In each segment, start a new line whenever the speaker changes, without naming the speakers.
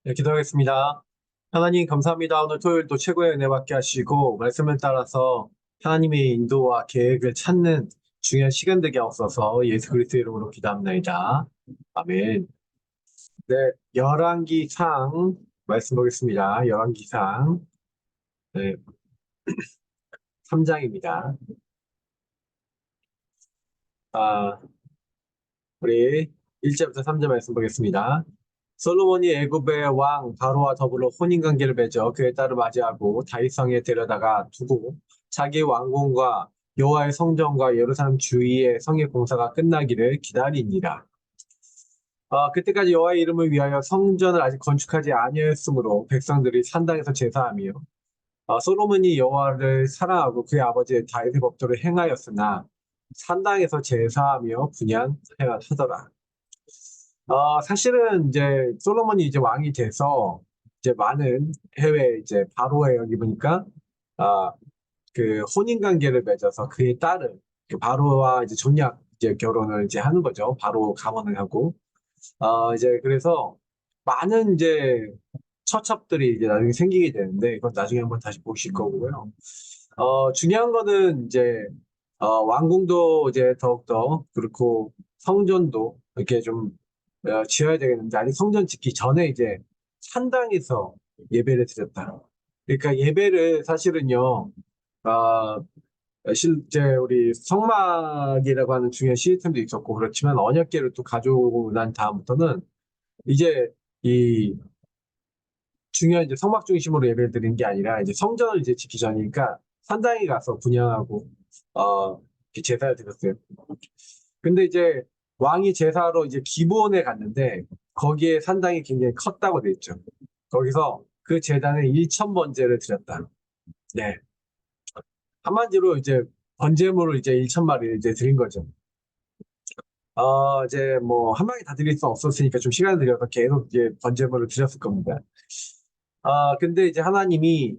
네, 기도하겠습니다. 하나님 감사합니다. 오늘 토요일도 최고의 은혜 받게 하시고 말씀을 따라서 하나님의 인도와 계획을 찾는 중요한 시간 되게 없어서 예수 그리스도 이름으로 기도합니다. 아멘. 네, 열왕기상 말씀 보겠습니다. 열왕기상 네, 3장입니다. 아, 우리 1절부터 3절 말씀 보겠습니다. 솔로몬이 애굽의 왕 바로와 더불어 혼인관계를 맺어 그의 딸을 맞이하고 다윗성에 데려다가 두고 자기 왕궁과 여호와의 성전과 예루살렘 주위의 성의 공사가 끝나기를 기다리니라. 그때까지 여호와의 이름을 위하여 성전을 아직 건축하지 아니하였으므로 백성들이 산당에서 제사하며 솔로몬이 여호와를 사랑하고 그의 아버지 다윗의 법도를 행하였으나 산당에서 제사하며 분향하더라. 사실은 이제 솔로몬이 이제 왕이 돼서 이제 많은 해외 이제 바로에 여기 보니까 아, 그 혼인 관계를 맺어서 그의 딸을 그 바로와 이제 정략 이제 결혼을 이제 하는 거죠. 바로 감원을 하고 이제 그래서 많은 이제 처첩들이 이제 나중에 생기게 되는데 그건 나중에 한번 다시 보실 거고요. 중요한 거는 이제 왕궁도 이제 더욱더 그렇고 성전도 이렇게 좀 지어야 되겠는데 아직 성전 짓기 전에 이제 산당에서 예배를 드렸다. 그러니까 예배를 사실은요, 아, 실제 우리 성막이라고 하는 중요한 시스템도 있었고 그렇지만 언약궤를 또 가져오고 난 다음부터는 이제 이 중요한 이제 성막 중심으로 예배를 드리는 게 아니라 이제 성전을 이제 짓기 전이니까 산당에 가서 분향하고 이렇게 제사를 드렸어요. 근데 이제 왕이 제사로 이제 기브온에 갔는데 거기에 산당이 굉장히 컸다고 돼 있죠. 거기서 그 제단에 1,000번제를 드렸다. 네. 한마디로 이제 번제물을 이제 1,000마리를 이제 드린 거죠. 이제 뭐 한 방에 다 드릴 수 없었으니까 좀 시간을 들여서 계속 이제 번제물을 드렸을 겁니다. 근데 이제 하나님이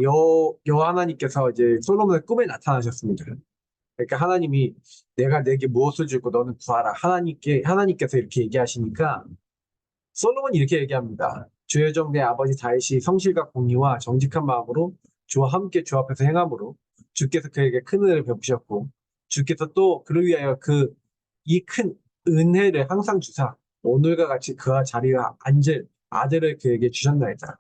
여 하나님께서 이제 솔로몬의 꿈에 나타나셨습니다. 그러니까 하나님이 내가 내게 무엇을 주고 너는 구하라. 하나님께서 이렇게 얘기하시니까 솔로몬이 이렇게 얘기합니다. 주의 종 내 아버지 다윗이 성실과 공의와 정직한 마음으로 주와 함께 주 앞에서 행함으로 주께서 그에게 큰 은혜를 베푸셨고 주께서 또 그를 위하여 이 큰 은혜를 항상 주사 오늘과 같이 그와 자리에 앉을 아들을 그에게 주셨나이다.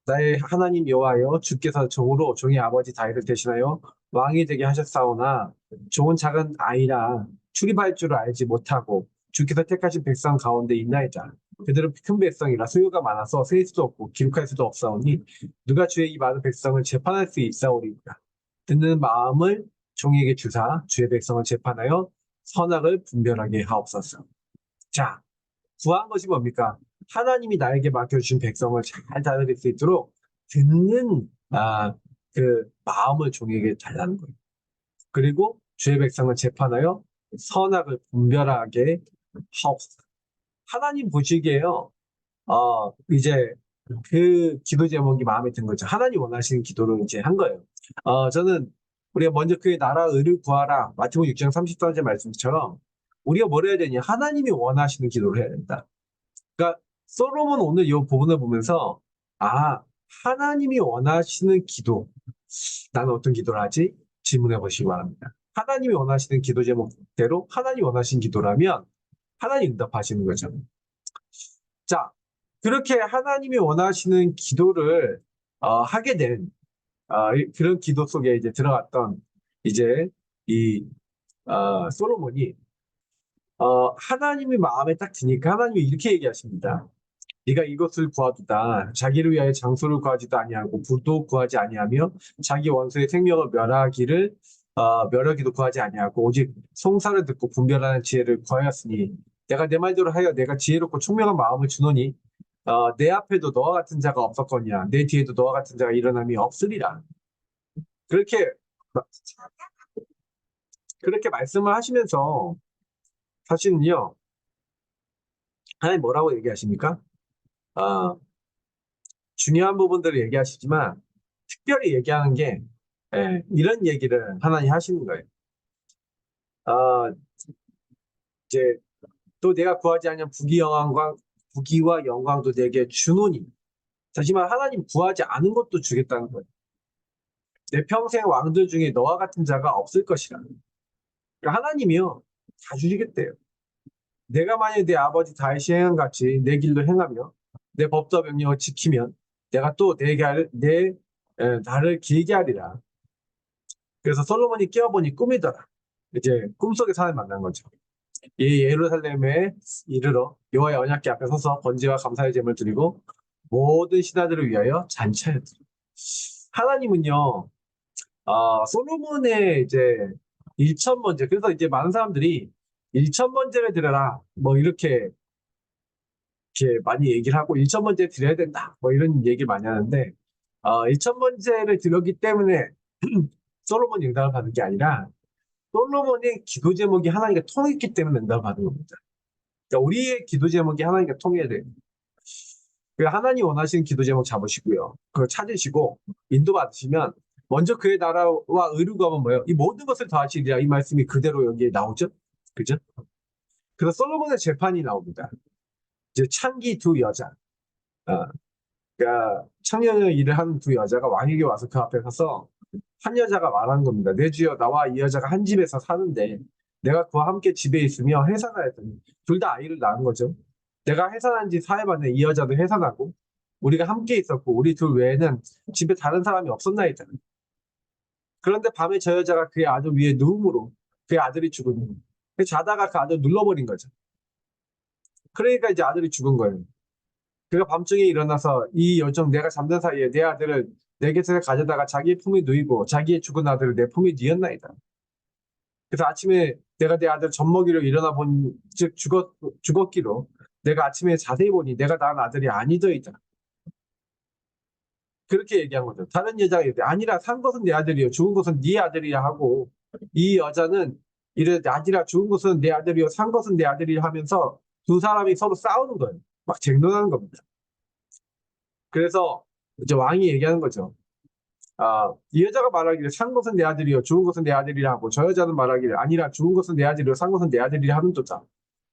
나의 하나님 여호와여 주께서 종으로 종의 아버지 다윗을 대신하여 왕이 되게 하셨사오나 종은 작은 아이라 출입할 줄 알지 못하고 주께서 택하신 백성 가운데 있나이다. 그들은 큰 백성이라 소유가 많아서 셀 수도 없고 기록할 수도 없사오니 누가 주의 이 많은 백성을 재판할 수 있사오리까. 듣는 마음을 종에게 주사 주의 백성을 재판하여 선악을 분별하게 하옵소서. 자, 구한 것이 뭡니까? 하나님이 나에게 맡겨주신 백성을 잘 다스릴 수 있도록 듣는 그 마음을 종에게 달라는 거예요. 그리고 주의 백성을 재판하여 선악을 분별하게 하옵소서. 하나님 보시기에요. 이제 그 기도 제목이 마음에 든 거죠. 하나님 원하시는 기도를 이제 한 거예요. 저는 우리가 먼저 그의 나라 의를 구하라. 마태복음 6장 34절 말씀처럼 우리가 뭘 해야 되냐? 하나님이 원하시는 기도를 해야 된다. 그러니까 솔로몬 오늘 이 부분을 보면서 아 하나님이 원하시는 기도 나는 어떤 기도를 하지? 질문해 보시기 바랍니다. 하나님이 원하시는 기도 제목대로 하나님이 원하시는 기도라면 하나님 응답하시는 거죠. 자 그렇게 하나님이 원하시는 기도를 하게 된 그런 기도 속에 이제 들어갔던 이제 이 솔로몬이 하나님이 마음에 딱 드니까 하나님이 이렇게 얘기하십니다. 네가 이것을 구하도다. 자기를 위하여 장소를 구하지도 아니하고 부도 구하지 아니하며 자기 원수의 생명을 멸하기도 구하지 아니하고 오직 송사를 듣고 분별하는 지혜를 구하였으니 내가 내 말대로 하여 내가 지혜롭고 총명한 마음을 주노니 내 앞에도 너와 같은 자가 없었거니와 내 뒤에도 너와 같은 자가 일어남이 없으리라. 그렇게 그렇게 말씀을 하시면서 사실은요 하나님 뭐라고 얘기하십니까? 아, 중요한 부분들을 얘기하시지만 특별히 얘기하는 게 이런 얘기를 하나님 하시는 거예요. 아, 이제 또 내가 구하지 않으면 부귀와 영광도 내게 주노니. 하지만 하나님 구하지 않은 것도 주겠다는 거예요. 내 평생 왕들 중에 너와 같은 자가 없을 것이라. 그러니까 하나님이요 다 주시겠대요. 내가 만약에 내 아버지 다윗이 행한 같이 내 길로 행하며 내 법도 명령을 지키면 내가 또 나를 길게 하리라. 그래서 솔로몬이 깨어보니 꿈이더라. 이제 꿈속에 사람을 만난 거죠. 이 예루살렘에 이르러 여호와의 언약궤 앞에 서서 번제와 감사의 제물을 드리고 모든 신하들을 위하여 잔치하였더라. 하나님은요, 솔로몬의 이제 일천번제, 그래서 이제 많은 사람들이 일천번제를 드려라, 뭐 이렇게 많이 얘기를 하고 일천번제 드려야 된다, 뭐 이런 얘기 많이 하는데, 일천번제를 드렸기 때문에 솔로몬이 응답을 받은 게 아니라 솔로몬의 기도 제목이 하나님과 통했기 때문에 응답을 받은 겁니다. 그러니까 우리의 기도 제목이 하나님과 통해야 돼요. 하나님 원하시는 기도 제목 잡으시고요. 그걸 찾으시고 인도 받으시면 먼저 그의 나라와 의를 구하면 뭐예요? 이 모든 것을 더하시리라. 이 말씀이 그대로 여기에 나오죠. 그죠? 그래서 솔로몬의 재판이 나옵니다. 이제 창기 두 여자. 그러니까 청년의 일을 하는 두 여자가 왕에게 와서 그 앞에 서서 한 여자가 말한 겁니다. 내 주여, 나와 이 여자가 한 집에서 사는데 내가 그와 함께 집에 있으며 해산하였더니 둘 다 아이를 낳은 거죠. 내가 해산한 지 사흘 만에 이 여자도 해산하고 우리가 함께 있었고 우리 둘 외에는 집에 다른 사람이 없었나이다. 그런데 밤에 저 여자가 그의 아들 위에 누움으로 그의 아들이 죽으니 자다가 그 아들 눌러버린 거죠. 그러니까 이제 아들이 죽은 거예요. 그가 밤중에 일어나서 이 여정 내가 잠든 사이에 내 아들을 내 곁에 가져다가 자기의 품에 누이고 자기의 죽은 아들을 내 품에 뉘었나이다. 그래서 아침에 내가 내 아들 젖먹이로 일어나 본즉 죽었기로 내가 아침에 자세히 보니 내가 낳은 아들이 아니더이다. 그렇게 얘기한 거죠. 다른 여자가 이렇게 아니라 산 것은 내 아들이요 죽은 것은 네 아들이야 하고 이 여자는 이래 아니라 죽은 것은 내 아들이요 산 것은 내 아들이야 하면서 두 사람이 서로 싸우는 거예요. 막 쟁론하는 겁니다. 그래서 이제 왕이 얘기하는 거죠. 이 여자가 말하기를 산 것은 내 아들이요 죽은 것은 내 아들이라 하고 저 여자는 말하기를 아니라 죽은 것은 내 아들이요 산 것은 내 아들이라 하는도다.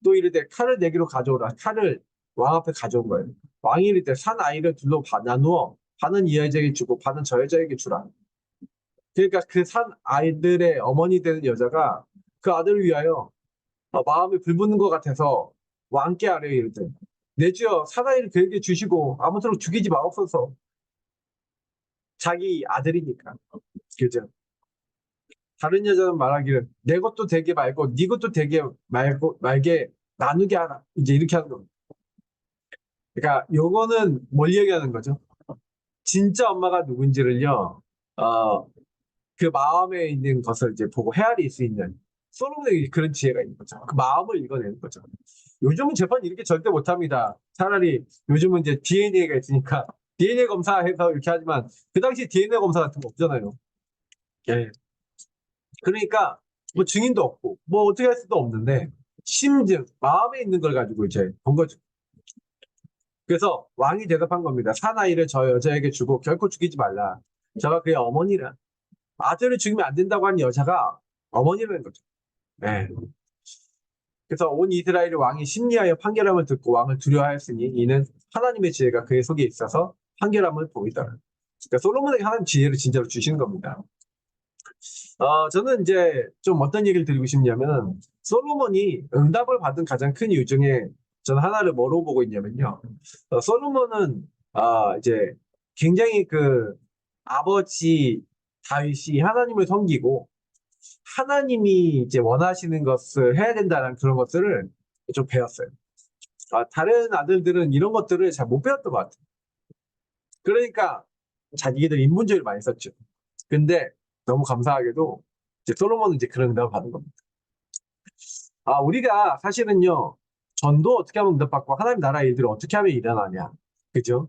또 이르되 칼을 내기로 가져오라. 칼을 왕 앞에 가져온 거예요. 왕이 이르되 산 아이를 둘로 나누어 반은 이 여자에게 주고 반은 저 여자에게 주라. 그러니까 그 산 아이들의 어머니 되는 여자가 그 아들을 위하여 마음에 불붙는 것 같아서 왕께 아뢰어 이르되 내 주여 산 아이를 그에게 주시고 아무쪼록 죽이지 마옵소서. 자기 아들이니까. 그죠? 다른 여자는 말하기를 내 것도 되게 말고 네 것도 되게 말게 나누게 하라. 이제 이렇게 하는 겁니다. 그러니까 요거는 뭘 얘기하는 거죠? 진짜 엄마가 누군지를요. 그 마음에 있는 것을 이제 보고 헤아릴 수 있는 솔로몬에게 그런 지혜가 있는 거죠. 그 마음을 읽어내는 거죠. 요즘은 재판 이렇게 절대 못합니다. 차라리 요즘은 이제 DNA가 있으니까 DNA 검사해서 이렇게 하지만 그 당시 DNA 검사 같은 거 없잖아요. 예. 그러니까 뭐 증인도 없고 뭐 어떻게 할 수도 없는데 심증, 마음에 있는 걸 가지고 이제 본 거죠. 그래서 왕이 대답한 겁니다. 사나이를 저 여자에게 주고 결코 죽이지 말라. 저가 그의 어머니라. 아들을 죽이면 안 된다고 한 여자가 어머니라는 거죠. 네. 그래서 온 이스라엘 왕이 심리하여 판결함을 듣고 왕을 두려워하였으니 이는 하나님의 지혜가 그의 속에 있어서 판결함을 보이더라. 그러니까 솔로몬에게 하나님 지혜를 진짜로 주시는 겁니다. 저는 이제 좀 어떤 얘기를 드리고 싶냐면 솔로몬이 응답을 받은 가장 큰 이유 중에 저는 하나를 뭐로 보고 있냐면요. 솔로몬은 이제 굉장히 그 아버지 다윗이 하나님을 섬기고 하나님이 이제 원하시는 것을 해야 된다는 그런 것들을 좀 배웠어요. 다른 아들들은 이런 것들을 잘 못 배웠던 것 같아요. 그러니까 자기들 인문주의를 많이 썼죠. 근데 너무 감사하게도 이제 솔로몬은 이제 그런 응답을 받은 겁니다. 우리가 사실은요, 전도 어떻게 하면 응답받고 하나님 나라 일들을 어떻게 하면 일어나냐. 그죠?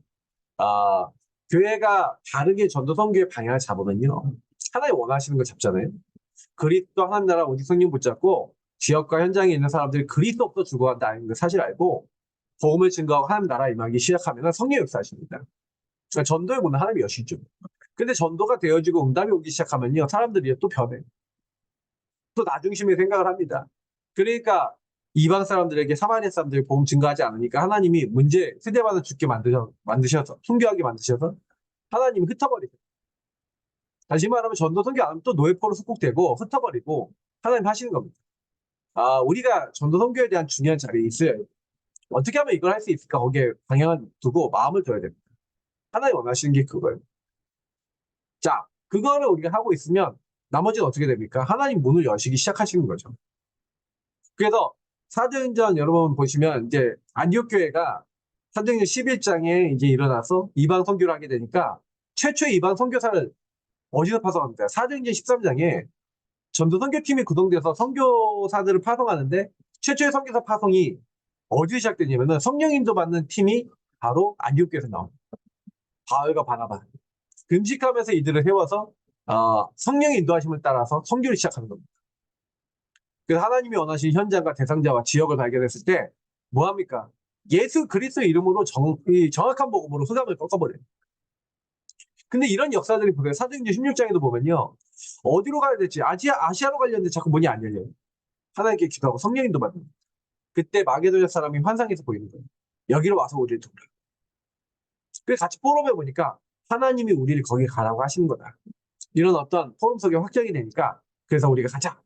교회가 다르게 전도 선교의 방향을 잡으면요, 하나님 원하시는 걸 잡잖아요. 그리스도 하나님 나라 오직 성령 붙잡고 지역과 현장에 있는 사람들이 그리스도 없어 죽어간다는 걸 사실 알고 복음을 증거하고 하나님 나라 임하기 시작하면 성령 역사하십니다. 그러니까 전도의 문은 하나님이 여시죠. 근데 전도가 되어지고 응답이 오기 시작하면요, 사람들이 또 변해. 또 나중심의 생각을 합니다. 그러니까 이방 사람들에게 사마리아 사람들이 복음 증거하지 않으니까 하나님이 세대마다 죽게 만드셔서 순교하게 만드셔서 하나님이 흩어버리세요. 다시 말하면 전도 선교 안 하면 또 노예포로 속국되고 흩어버리고 하나님 하시는 겁니다. 우리가 전도 선교에 대한 중요한 자리에 있어요. 어떻게 하면 이걸 할 수 있을까? 거기에 방향을 두고 마음을 둬야 됩니다. 하나님 원하시는 게 그거예요. 자, 그거를 우리가 하고 있으면 나머지는 어떻게 됩니까? 하나님 문을 여시기 시작하시는 거죠. 그래서 사도행전 여러분 보시면 이제 안디옥 교회가 사도행전 11장에 이제 일어나서 이방 선교를 하게 되니까 최초의 이방 선교사를 어디서 파송합니다. 사도행전 13장에 전도 선교팀이 구성돼서 선교사들을 파송하는데 최초의 선교사 파송이 어디서 시작되냐면은 성령 인도 받는 팀이 바로 안디옥 교회에서 나옵니다. 바울과 바나바. 금식하면서 이들을 세워서 성령의 인도하심을 따라서 선교를 시작하는 겁니다. 그래서 하나님이 원하신 현장과 대상자와 지역을 발견했을 때 뭐합니까? 예수 그리스도 이름으로 정확한 복음으로 흑암을 꺾어버려요. 근데 이런 역사들이 보세요. 사도행전 16장에도 보면요. 어디로 가야 될지 아시아로 가려는데 자꾸 문이 안 열려요. 하나님께 기도하고 성령 인도 받는. 그때 마게도냐 사람이 환상에서 보이는 거예요. 여기로 와서 우리를 도우라. 그래서 같이 포럼해 보니까 하나님이 우리를 거기 가라고 하시는 거다. 이런 어떤 포럼 속에 확정이 되니까 그래서 우리가 가자.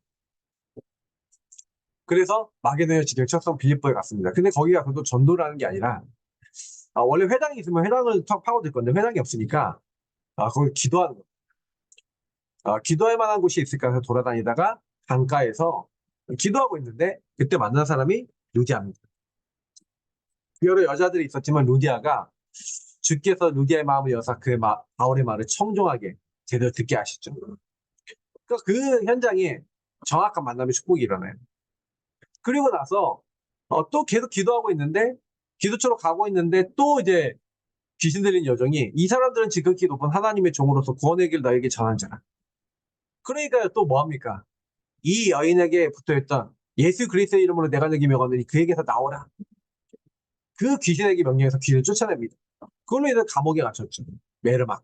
그래서 마게도냐 지역 척성 빌립보에 갔습니다. 근데 거기 가서도 전도를 하는 게 아니라 원래 회당이 있으면 회당을 파고들 건데 회당이 없으니까 거기 기도하는 거예요. 기도할 만한 곳이 있을까 해서 돌아다니다가 강가에서 기도하고 있는데 그때 만난 사람이 루디아입니다. 여러 여자들이 있었지만 루디아가 주께서 루디아의 마음을 여사 바울의 말을 청종하게 제대로 듣게 하시죠. 그러니까 그 현장에 정확한 만남의 축복이 일어나요. 그리고 나서 또 계속 기도하고 있는데 기도처로 가고 있는데 또 이제 귀신 들린 여정이 이 사람들은 지극히 높은 하나님의 종으로서 구원의 길 너에게 전한 자라. 그러니까 또 뭐합니까? 이 여인에게 붙어있던 예수 그리스도의 이름으로 내가 너에게 명하노니 그에게서 나오라. 그 귀신에게 명령해서 귀신을 쫓아냅니다. 그걸로 인해서 감옥에 갇혔죠. 메르막.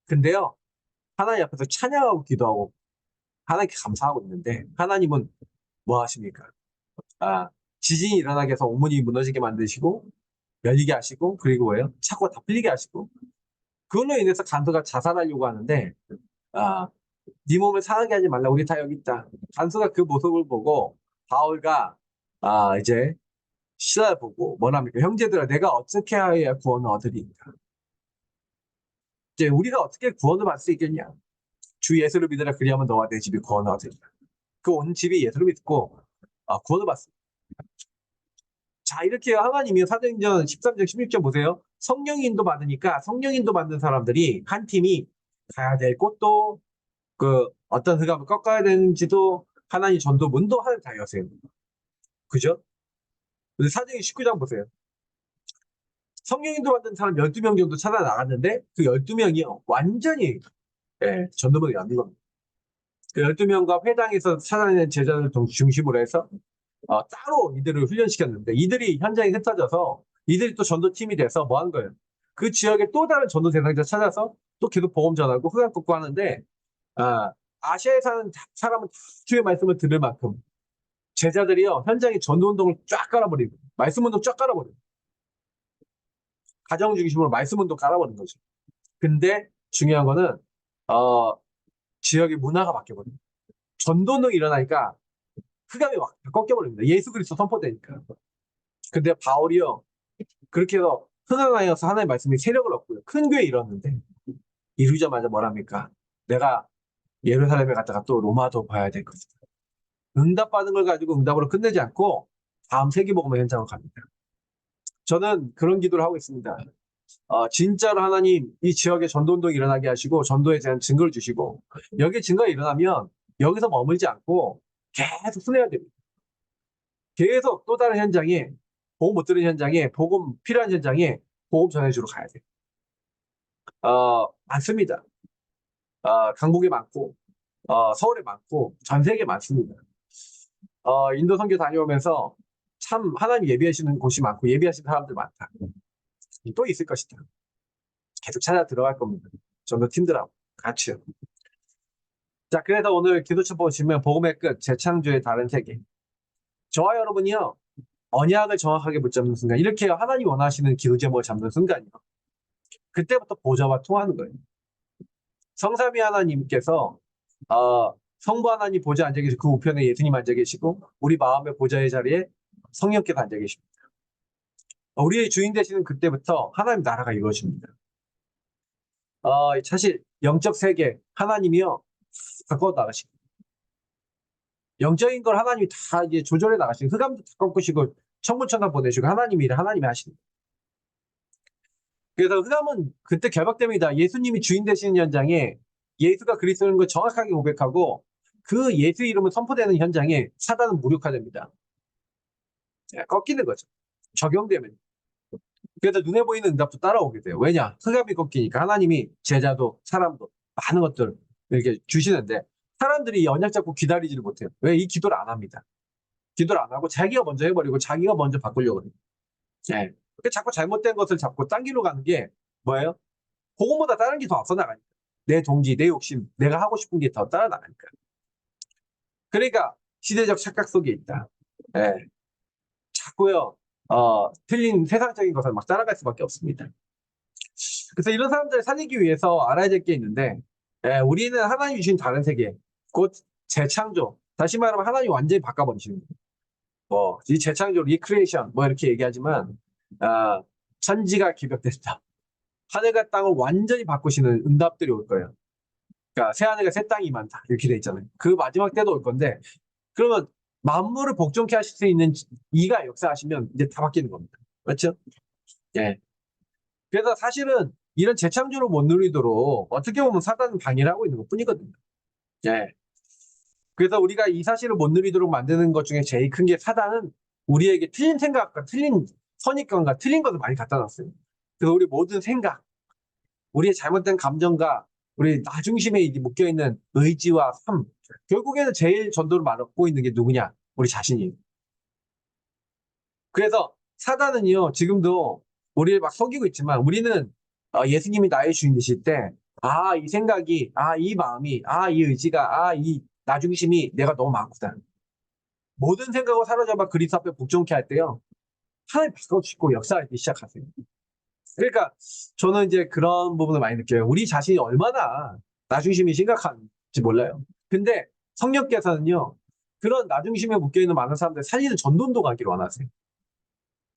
근데요. 하나님 앞에서 찬양하고 기도하고 하나님께 감사하고 있는데 하나님은 뭐 하십니까? 지진이 일어나게 해서 온문이 무너지게 만드시고 열리게 하시고 그리고 뭐예요? 차고가 다 풀리게 하시고 그걸로 인해서 간수가 자살하려고 하는데 네 몸을 상하게 하지 말라. 우리 다 여기 있다. 간수가 그 모습을 보고 바울과 이제 시라를 보고 뭐랍니까? 형제들아 내가 어떻게 해야 구원을 얻으리까? 이제 우리가 어떻게 구원을 받을 수 있겠냐? 주 예수를 믿으라 그리하면 너와 내 집이 구원을 얻으리라. 그 온 집이 예수를 믿고 구원을 받습니다. 자 이렇게 하나님이 사도행전 13장 16절 보세요. 성령 인도 받으니까 성령 인도 받는 사람들이 한 팀이 가야 될 곳도 그 어떤 흑암을 꺾어야 되는지도 하나님 전도 문도 하늘 다 여세요. 그죠? 사도행전 19장 보세요. 성령 인도 받는 사람 12명 정도 찾아 나갔는데 그 12명이요 완전히 전도문을 여는 겁니다. 그 12명과 회당에서 찾아내는 제자들 중심으로 해서 따로 이들을 훈련시켰는데 이들이 현장에 흩어져서 이들이 또 전도팀이 돼서 뭐 한 거예요? 그 지역에 또 다른 전도 대상자 찾아서 또 계속 복음 전하고 흑암 꺾고 하는데 아시아에 사는 사람은 다 주의 말씀을 들을 만큼 제자들이요 현장에 전도운동을 쫙 깔아버리고 말씀운동 쫙 깔아버리고 가정 중심으로 말씀운동 깔아버린 거죠. 근데 중요한 거는 지역의 문화가 바뀌어버립니다. 전도운동이 일어나니까 흑암이 막 꺾여버립니다. 예수 그리스도 선포되니까. 근데 바울이요 그렇게 해서 흥황하여서 하나님의 말씀이 세력을 얻고요. 큰 교회 이뤘는데 이루자마자 뭐랍니까? 내가 예루살렘에 갔다가 또 로마도 봐야 될 것이다. 응답받은 걸 가지고 응답으로 끝내지 않고 다음 세계복음의 현장으로 갑니다. 저는 그런 기도를 하고 있습니다. 진짜로 하나님 이 지역에 전도운동이 일어나게 하시고 전도에 대한 증거를 주시고 여기에 증거가 일어나면 여기서 머물지 않고 계속 순회해야 됩니다. 계속 또 다른 현장에 복음 못 들은 현장에 복음 필요한 현장에 복음 전해주러 가야 돼요. 많습니다. 강북에 많고 서울에 많고 전 세계에 많습니다. 인도 선교 다녀오면서 참 하나님 예비하시는 곳이 많고 예비하시는 사람들 많다. 또 있을 것이다. 계속 찾아 들어갈 겁니다. 전도 팀들하고 같이요. 자, 그래서 오늘 기도처 보시면 복음의 끝, 재창조의 다른 세계. 저와 여러분이요, 언약을 정확하게 붙잡는 순간, 이렇게 하나님 원하시는 기도 제목을 잡는 순간이요, 그때부터 보좌와 통하는 거예요. 성삼위 하나님께서 성부 하나님 보좌에 앉아 계시고 그 우편에 예수님 앉아 계시고 우리 마음의 보좌의 자리에 성령께서 앉아 계십니다. 우리의 주인 되시는 그때부터 하나님 나라가 이루어집니다. 사실 영적 세계 하나님이요 바꿔 나가시고 영적인 걸 하나님이 다 이제 조절해 나가시고 흑암도 다 꺾으시고 천군천사 보내시고 하나님이 일을 하나님이 하시는. 그래서 흑암은 그때 결박됩니다. 예수님이 주인 되시는 현장에 예수가 그리스도인 걸 정확하게 고백하고 그 예수 이름을 선포되는 현장에 사단은 무력화됩니다. 꺾이는 거죠. 적용되면. 그래서 눈에 보이는 응답도 따라오게 돼요. 왜냐? 흑암이 꺾이니까 하나님이 제자도 사람도 많은 것들 이렇게 주시는데 사람들이 이 언약 잡고 기다리지를 못해요. 왜? 이 기도를 안 합니다. 기도를 안 하고 자기가 먼저 해버리고 자기가 먼저 바꾸려고 해요. 네. 자꾸 잘못된 것을 잡고 딴 길로 가는 게 뭐예요? 그거보다 다른 게 더 앞서 나가니까. 내 동기, 내 욕심, 내가 하고 싶은 게 더 따라 나가니까. 그러니까 시대적 착각 속에 있다. 예. 자꾸요, 틀린 세상적인 것을 막 따라갈 수밖에 없습니다. 그래서 이런 사람들을 살리기 위해서 알아야 될 게 있는데, 우리는 하나님이 주신 다른 세계, 곧 재창조. 다시 말하면 하나님이 완전히 바꿔버리시는 거예요. 이 재창조, 리크리에이션, 이렇게 얘기하지만, 천지가 기벽됐다. 하늘과 땅을 완전히 바꾸시는 응답들이 올 거예요. 그러니까 새하늘과 새 땅이 많다. 이렇게 돼 있잖아요. 그 마지막 때도 올 건데, 그러면 만물을 복종케 하실 수 있는 이가 역사하시면 이제 다 바뀌는 겁니다. 맞죠? 예. 그래서 사실은 이런 재창조를 못 누리도록 어떻게 보면 사단은 방해를 하고 있는 것 뿐이거든요. 예. 그래서 우리가 이 사실을 못 누리도록 만드는 것 중에 제일 큰 게 사단은 우리에게 틀린 생각과 틀린 선입견과 틀린 것을 많이 갖다 놨어요. 그래서 우리 모든 생각, 우리의 잘못된 감정과 우리 나중심에 묶여있는 의지와 삶, 결국에는 제일 전도를 맡고 있는 게 누구냐? 우리 자신이에요. 그래서 사단은요, 지금도 우리를 막 속이고 있지만 우리는 예수님이 나의 주인 되실 때, 이 생각이, 이 마음이, 이 의지가, 이 나중심이 내가 너무 많구나. 모든 생각을 사로잡아 그리스도 앞에 복종케 할 때요, 하나님 바꿔주시고 역사하기 시작하세요. 그러니까 저는 이제 그런 부분을 많이 느껴요. 우리 자신이 얼마나 나중심이 심각한지 몰라요. 근데 성령께서는요, 그런 나중심에 묶여있는 많은 사람들 살리는 전도운동 하기를 원하세요.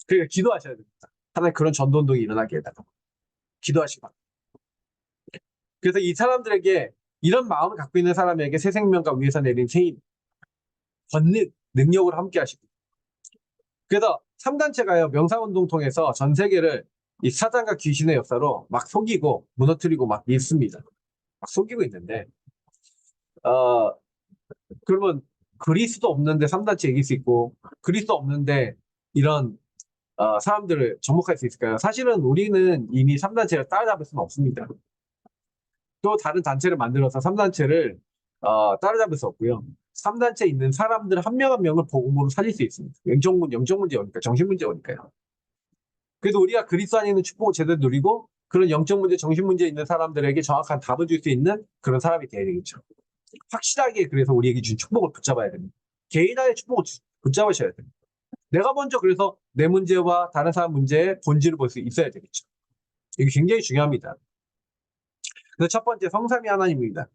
그러니까 기도하셔야 됩니다. 하나님 그런 전도운동이 일어나게 해달라고. 기도하시기 바랍니다. 그래서 이 사람들에게 이런 마음을 갖고 있는 사람에게 새 생명과 위에서 내린 새 권능, 능력으로 함께 하시고. 그래서 3단체가요, 명상운동 통해서 전 세계를 이 사단과 귀신의 역사로 막 속이고 무너뜨리고 막 있습니다. 막 속이고 있는데, 그러면 그리스도 없는데 3단체 이길 수 있고, 그리스도 없는데 이런 사람들을 접목할 수 있을까요? 사실은 우리는 이미 3단체를 따라잡을 수는 없습니다. 또 다른 단체를 만들어서 3단체를 따라잡을 수 없고요. 3단체에 있는 사람들 한 명 한 명을 복음으로 살릴 수 있습니다. 영적 문제 오니까, 정신 문제 오니까요. 그래도 우리가 그리스도 안에 있는 축복을 제대로 누리고 그런 영적 문제, 정신 문제 있는 사람들에게 정확한 답을 줄 수 있는 그런 사람이 돼야 되겠죠. 확실하게 그래서 우리에게 준 축복을 붙잡아야 됩니다. 개인의 축복을 붙잡으셔야 됩니다. 내가 먼저 그래서 내 문제와 다른 사람 문제의 본질을 볼 수 있어야 되겠죠. 이게 굉장히 중요합니다. 그래서 첫 번째 성삼위 하나님입니다.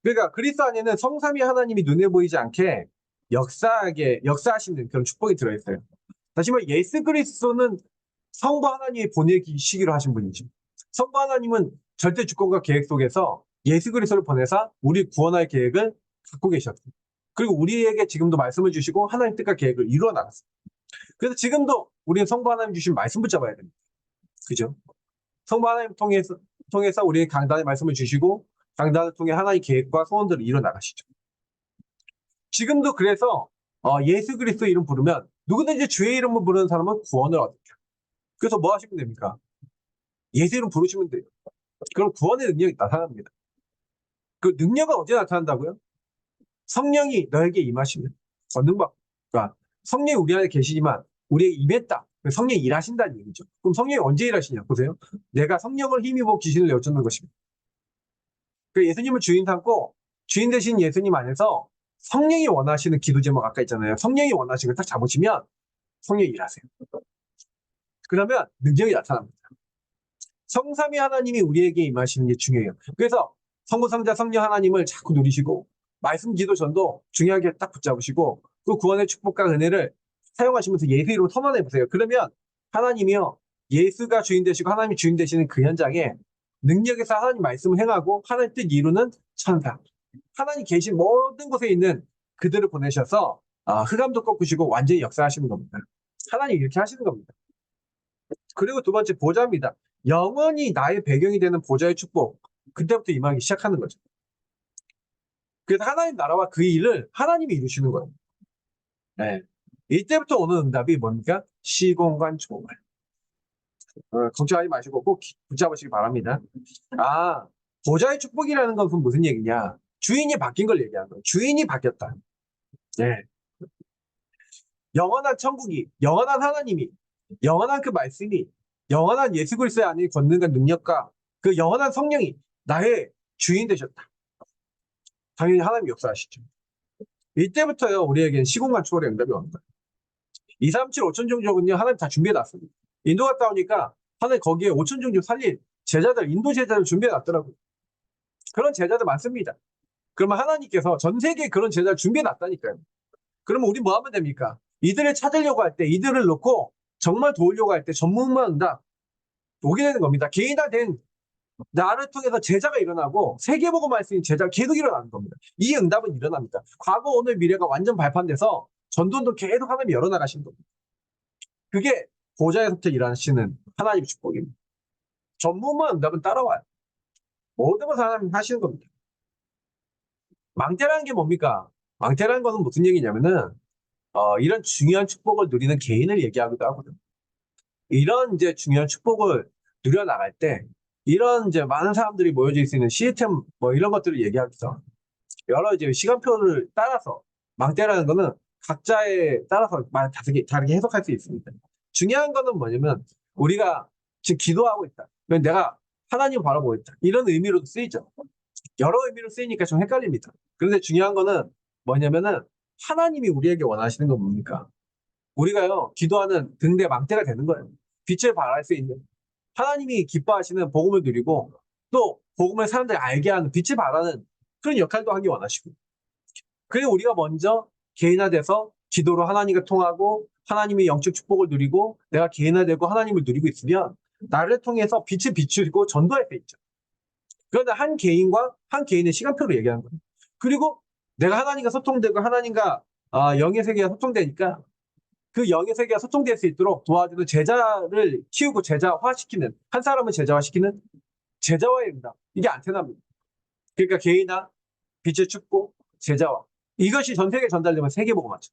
그러니까 그리스도 안에는 성삼위 하나님이 눈에 보이지 않게 역사하시는 그런 축복이 들어있어요. 다시 말해 예수 그리스도는 성부 하나님이 보내시기로 하신 분이죠. 성부 하나님은 절대 주권과 계획 속에서 예수 그리스도를 보내사 우리 구원할 계획을 갖고 계셨어요. 그리고 우리에게 지금도 말씀을 주시고 하나님 뜻과 계획을 이루어 나갔어요. 그래서 지금도 우리는 성부 하나님 주신 말씀 붙잡아야 됩니다. 그죠? 성부 하나님 통해서 우리의 강단의 말씀을 주시고 강단을 통해 하나님의 계획과 소원들을 이루어 나가시죠. 지금도 그래서 예수 그리스도 이름 부르면 누구든지 주의 이름을 부르는 사람은 구원을 얻게. 그래서 뭐 하시면 됩니까? 예수 이름 부르시면 돼요. 그럼 구원의 능력이 나타납니다. 그 능력은 언제 나타난다고요? 성령이 너에게 임하시면 권능받고. 그러니까 성령이 우리 안에 계시지만 우리에게 임했다. 성령이 일하신다는 얘기죠. 그럼 성령이 언제 일하시냐? 보세요. 내가 성령을 힘입어 귀신을 내쫓는 것입니다. 그 예수님을 주인 삼고 주인 되신 예수님 안에서 성령이 원하시는 기도 제목 아까 있잖아요. 성령이 원하시는 걸 딱 잡으시면 성령이 일하세요. 그러면 능력이 나타납니다. 성삼위 하나님이 우리에게 임하시는 게 중요해요. 그래서 성부, 성자, 성령 하나님을 자꾸 누리시고 말씀, 기도, 전도 중요하게 딱 붙잡으시고 그 구원의 축복과 은혜를 사용하시면서 예수 이름으로 선언해 보세요. 그러면 하나님이요, 예수가 주인 되시고 하나님이 주인 되시는 그 현장에 능력에서 하나님 말씀을 행하고 하나님 뜻 이루는 천사, 하나님 계신 모든 곳에 있는 그들을 보내셔서 흑암도 꺾으시고 완전히 역사하시는 겁니다. 하나님 이렇게 하시는 겁니다. 그리고 두 번째 보좌입니다. 영원히 나의 배경이 되는 보좌의 축복. 그때부터 임하기 시작하는 거죠. 그래서 하나님 나라와 그 일을 하나님이 이루시는 거예요. 네. 이때부터 오는 응답이 뭡니까? 시공간 초월. 걱정하지 마시고 꼭 붙잡으시기 바랍니다. 보좌의 축복이라는 것은 무슨 얘기냐? 주인이 바뀐 걸 얘기하는 거예요. 주인이 바뀌었다. 네. 영원한 천국이, 영원한 하나님이, 영원한 그 말씀이, 영원한 예수 그리스도의 안에 권능과 능력과 그 영원한 성령이 나의 주인 되셨다. 당연히 하나님이 역사하시죠. 이때부터요, 우리에게는 시공간 초월의 응답이 오는 거예요. 2, 3, 7, 5천 종족은요, 하나님 다 준비해놨습니다. 인도 갔다 오니까 하나님 거기에 5천 종족 살릴 제자들, 인도 제자들 준비해놨더라고요. 그런 제자들 많습니다. 그러면 하나님께서 전 세계에 그런 제자를 준비해놨다니까요. 그러면 우리 뭐 하면 됩니까? 이들을 찾으려고 할 때, 이들을 놓고 정말 도우려고 할 때 전문만 응답 오게 되는 겁니다. 개인화된 나를 통해서 제자가 일어나고 세계복음할 수 있는 제자가 계속 일어나는 겁니다. 이 응답은 일어납니다. 과거, 오늘, 미래가 완전 발판돼서 전도도 계속 하나님이 열어나가시는 겁니다. 그게 보좌에서부터 일하시는 하나님의 축복입니다. 전문만 응답은 따라와요. 모든 것을 하나님 하시는 겁니다. 망태라는 게 뭡니까? 망태라는 것은 무슨 얘기냐면은 이런 중요한 축복을 누리는 개인을 얘기하기도 하거든요. 이런 이제 중요한 축복을 누려나갈 때 이런 이제 많은 사람들이 모여질 수 있는 시스템 뭐 이런 것들을 얘기하기도 여러 이제 시간표를 따라서 망대라는 거는 각자에 따라서 다르게 해석할 수 있습니다. 중요한 거는 뭐냐면 우리가 지금 기도하고 있다. 내가 하나님 바라보고 있다. 이런 의미로도 쓰이죠. 여러 의미로 쓰이니까 좀 헷갈립니다. 그런데 중요한 거는 뭐냐면은 하나님이 우리에게 원하시는 건 뭡니까? 우리가요, 기도하는 등대 망대가 되는 거예요. 빛을 발할 수 있는. 하나님이 기뻐하시는 복음을 누리고 또 복음을 사람들이 알게 하는 빛을 발하는 그런 역할도 하기 원하시고. 그리고 우리가 먼저 개인화돼서 기도로 하나님과 통하고 하나님의 영적 축복을 누리고 내가 개인화되고 하나님을 누리고 있으면 나를 통해서 빛을 비추고 전도할 수 있죠. 그런데 한 개인과 한 개인의 시간표로 얘기하는 거예요. 그리고 내가 하나님과 소통되고 하나님과 영의 세계가 소통되니까 그 영의 세계가 소통될 수 있도록 도와주는 제자를 키우고 제자화시키는, 한 사람을 제자화시키는 제자화의 응답. 이게 안테나입니다. 그러니까 개인화, 빛의 축복, 제자화. 이것이 전 세계에 전달되면 세계복음화죠.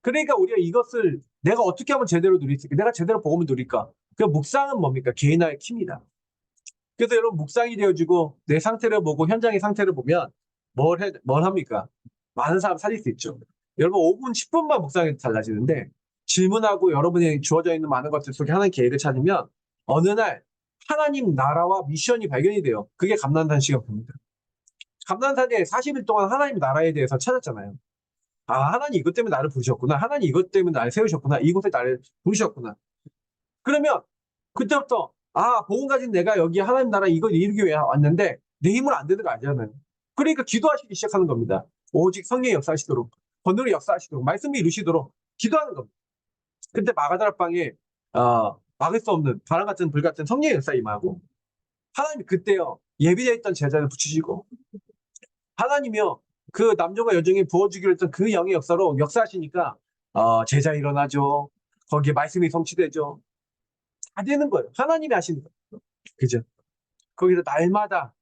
그러니까 우리가 이것을 내가 어떻게 하면 제대로 누릴 수 있을까? 내가 제대로 복음을 누릴까? 그 묵상은 뭡니까? 개인화의 키입니다. 그래서 여러분 묵상이 되어지고 내 상태를 보고 현장의 상태를 보면 뭘 합니까? 많은 사람 살릴 수 있죠. 여러분 5분, 10분만 묵상해도 달라지는데 질문하고 여러분이 주어져 있는 많은 것들 속에 하나님 계획을 찾으면 어느 날 하나님 나라와 미션이 발견이 돼요. 그게 감난산 시간표입니다. 감난산에 40일 동안 하나님 나라에 대해서 찾았잖아요. 하나님 이것 때문에 나를 부르셨구나. 하나님 이것 때문에 나를 세우셨구나. 이곳에 나를 부르셨구나. 그러면 그때부터 복음 가진 내가 여기 하나님 나라 이걸 이루기 위해 왔는데 내 힘으로 안 되는 거 아니잖아요. 그러니까 기도하시기 시작하는 겁니다. 오직 성령이 역사하시도록, 권능이 역사하시도록, 말씀이 이루시도록 기도하는 겁니다. 근데 마가다락방에 막을 수 없는 바람 같은 불 같은 성령의 역사 임하고 하나님이 그때요 예비되어 있던 제자를 붙이시고 하나님이요 그 남녀가 여종이 부어주기로 했던 그 영의 역사로 역사하시니까 제자 일어나죠. 거기에 말씀이 성취되죠. 다 되는 거예요. 하나님이 하시는 거예요. 그죠? 거기서 날마다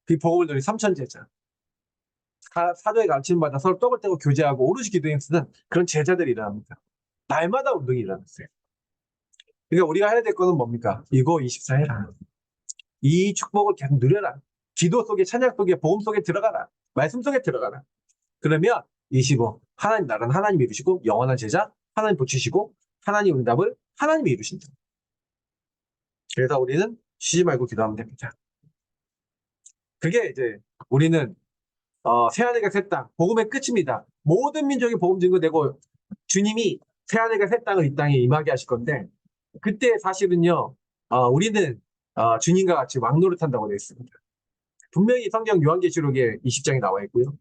그 복음을 누린 삼천 제자 사도의 가르침을 받아 서로 떡을 떼고 교제하고 오롯이 기도에 쓰는 그런 제자들이 일어납니다. 날마다 운동이 일어났어요. 그러니까 우리가 해야 될 거는 뭡니까? 이거 24 해라. 이 축복을 계속 누려라. 기도 속에 찬양 속에 복음 속에 들어가라. 말씀 속에 들어가라. 그러면 25 하나님 나라는 하나님이 이루시고 영원한 제자 하나님 붙이시고 하나님 응답을 하나님이 이루신다. 그래서 우리는 쉬지 말고 기도하면 됩니다. 그게 이제 우리는 새하늘과 새 땅, 복음의 끝입니다. 모든 민족이 복음 증거되고 주님이 새하늘과 새 땅을 이 땅에 임하게 하실 건데 그때 사실은요, 우리는 주님과 같이 왕노릇한다고 되어 있습니다. 분명히 성경 요한계시록에 20장에 나와 있고요.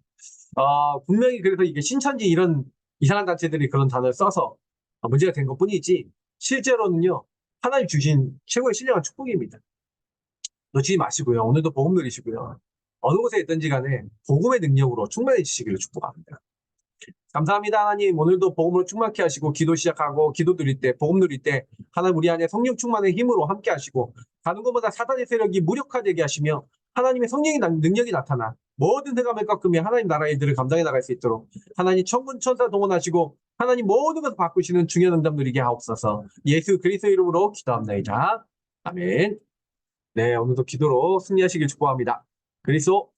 분명히 그래서 이게 신천지 이런 이상한 단체들이 그런 단어를 써서 문제가 된 것뿐이지 실제로는요, 하나님 주신 최고의 신령한 축복입니다. 놓치지 마시고요. 오늘도 복음 누리시고요. 어느 곳에 있든지 간에 복음의 능력으로 충만해지시기를 축복합니다. 감사합니다, 하나님. 오늘도 복음으로 충만케 하시고 기도 시작하고 기도 드릴 때, 복음 누릴 때 하나님 우리 안에 성령 충만의 힘으로 함께 하시고 가는 곳마다 사단의 세력이 무력화되게 하시며 하나님의 성령의 능력이 나타나 모든 흑암을 꺾으며 하나님 나라의 일들을 감당해 나갈 수 있도록 하나님 천군 천사 동원하시고 하나님 모든 것을 바꾸시는 중요한 응답 누리게 하옵소서. 예수 그리스도 이름으로 기도합니다. 아멘. 네, 오늘도 기도로 승리하시길 축복합니다. 그리스도